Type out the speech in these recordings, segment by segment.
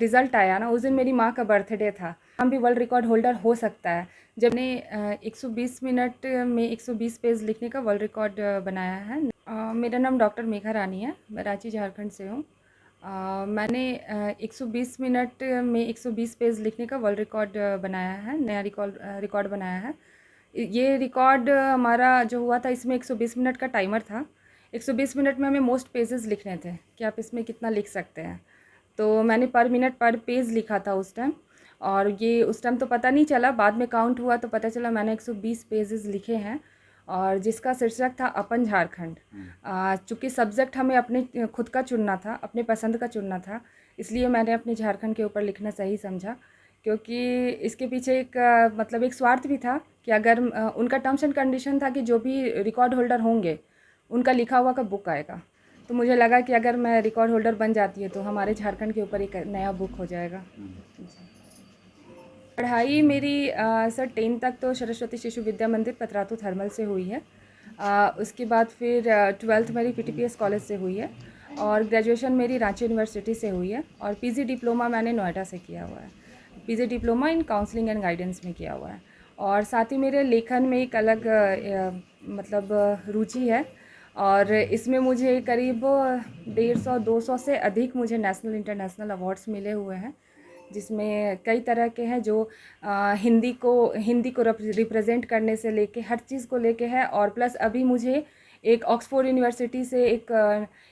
Result आया ना, उस दिन मेरी माँ का बर्थडे था। हम भी वर्ल्ड रिकॉर्ड होल्डर हो सकता है। जब ने 120 मिनट में 120 पेज लिखने का वर्ल्ड रिकॉर्ड बनाया है। मेरा नाम डॉक्टर मेघा रानी है, मैं रांची झारखंड से हूँ। मैंने 120 मिनट में 120 पेज लिखने का वर्ल्ड रिकॉर्ड बनाया है, नया रिकॉर्ड बनाया है। ये रिकॉर्ड हमारा जो हुआ था, इसमें 120 मिनट का टाइमर था। 120 मिनट में हमें मोस्ट पेजेस लिखने थे कि आप इसमें कितना लिख सकते हैं। तो मैंने पर मिनट पर पेज लिखा था उस टाइम, और ये उस टाइम तो पता नहीं चला, बाद में काउंट हुआ तो पता चला मैंने 120 पेजेस लिखे हैं। और जिसका शीर्षक था अपन झारखंड। चूँकि सब्जेक्ट हमें अपने खुद का चुनना था, अपने पसंद का चुनना था, इसलिए मैंने अपने झारखंड के ऊपर लिखना सही समझा। क्योंकि इसके पीछे एक मतलब एक स्वार्थ भी था कि अगर उनका टर्म्स एंड कंडीशन था कि जो भी रिकॉर्ड होल्डर होंगे उनका लिखा हुआ का बुक आएगा। तो मुझे लगा कि अगर मैं रिकॉर्ड होल्डर बन जाती है तो हमारे झारखंड के ऊपर एक नया बुक हो जाएगा। पढ़ाई मेरी सर 10 तक तो सरस्वती शिशु विद्या मंदिर पतरातू थर्मल से हुई है। उसके बाद फिर 12th मेरी PTPS कॉलेज से हुई है, और ग्रेजुएशन मेरी रांची यूनिवर्सिटी से हुई है, और PG डिप्लोमा मैंने नोएडा से किया हुआ है। PG diploma in counselling and guidance में किया हुआ है। और साथ ही मेरे लेखन में एक अलग मतलब रुचि है, और इसमें मुझे करीब 150-200 से अधिक मुझे नेशनल इंटरनेशनल अवार्ड्स मिले हुए हैं, जिसमें कई तरह के हैं जो हिंदी को रिप्रेजेंट करने से लेके हर चीज़ को लेके है। और प्लस अभी मुझे एक ऑक्सफोर्ड यूनिवर्सिटी से एक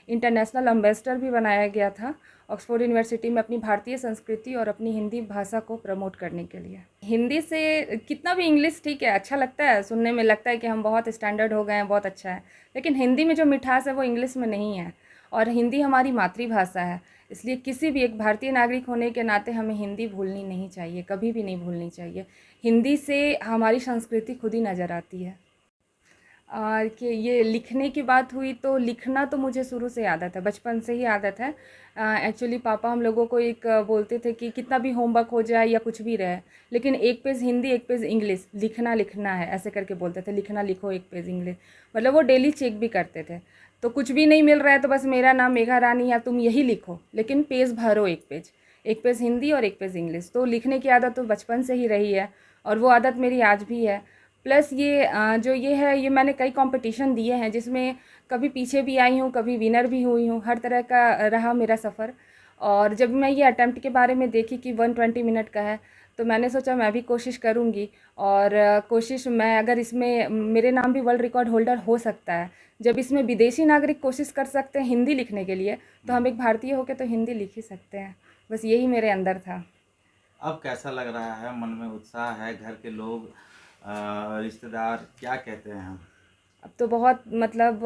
इंटरनेशनल एम्बेसडर भी बनाया गया था, ऑक्सफोर्ड यूनिवर्सिटी में, अपनी भारतीय संस्कृति और अपनी हिंदी भाषा को प्रमोट करने के लिए। हिंदी से कितना भी इंग्लिश ठीक है, अच्छा लगता है, सुनने में लगता है कि हम बहुत स्टैंडर्ड हो गए हैं, बहुत अच्छा है, लेकिन हिंदी में जो मिठास है वो इंग्लिश में नहीं है। और हिंदी हमारी मातृभाषा है, इसलिए किसी भी एक भारतीय नागरिक होने के नाते हमें हिंदी भूलनी नहीं चाहिए, कभी भी नहीं भूलनी चाहिए। हिंदी से हमारी संस्कृति खुद ही नज़र आती है। और कि ये लिखने की बात हुई तो लिखना तो मुझे शुरू से आदत है, बचपन से ही आदत है। एक्चुअली पापा हम लोगों को एक बोलते थे कि कितना भी होमवर्क हो जाए या कुछ भी रहे, लेकिन एक पेज हिंदी एक पेज इंग्लिश लिखना है, ऐसे करके बोलते थे, लिखना लिखो एक पेज इंग्लिश। मतलब वो डेली चेक भी करते थे। तो कुछ भी नहीं मिल रहा है तो बस मेरा नाम मेघा रानी या तुम यही लिखो, लेकिन पेज भरो, एक पेज हिंदी और एक पेज इंग्लिश। तो लिखने की आदत तो बचपन से ही रही है, और वो आदत मेरी आज भी है। प्लस ये जो ये है, ये मैंने कई कंपटीशन दिए हैं, जिसमें कभी पीछे भी आई हूँ, कभी विनर भी हुई हूँ, हर तरह का रहा मेरा सफ़र। और जब मैं ये अटेम्प्ट के बारे में देखी कि 120 मिनट का है, तो मैंने सोचा मैं भी कोशिश करूँगी। और कोशिश मैं, अगर इसमें मेरे नाम भी वर्ल्ड रिकॉर्ड होल्डर हो सकता है, जब इसमें विदेशी नागरिक कोशिश कर सकते हैं हिंदी लिखने के लिए, तो हम एक भारतीय होकर तो हिंदी लिख ही सकते हैं। बस यही मेरे अंदर था। अब कैसा लग रहा है? मन में उत्साह है? घर के लोग, रिश्तेदार क्या कहते हैं? अब तो बहुत मतलब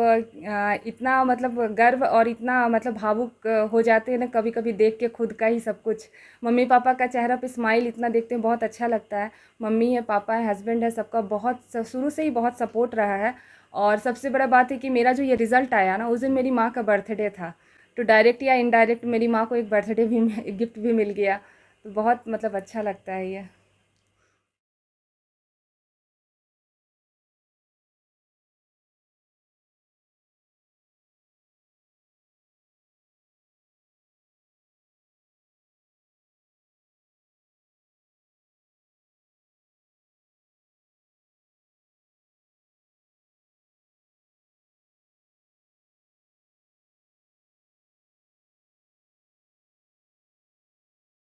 इतना मतलब गर्व और इतना मतलब भावुक हो जाते हैं ना कभी कभी देख के खुद का ही सब कुछ। मम्मी पापा का चेहरा पे स्माइल इतना देखते हैं, बहुत अच्छा लगता है। मम्मी है, पापा है, हस्बैंड है, सबका बहुत शुरू से ही बहुत सपोर्ट रहा है। और सबसे बड़ा बात है कि मेरा जो ये रिज़ल्ट आया ना, उस दिन मेरी माँ का बर्थडे था, तो डायरेक्ट या इनडायरेक्ट मेरी माँ को एक बर्थडे भी गिफ्ट भी मिल गया। तो बहुत मतलब अच्छा लगता है ये।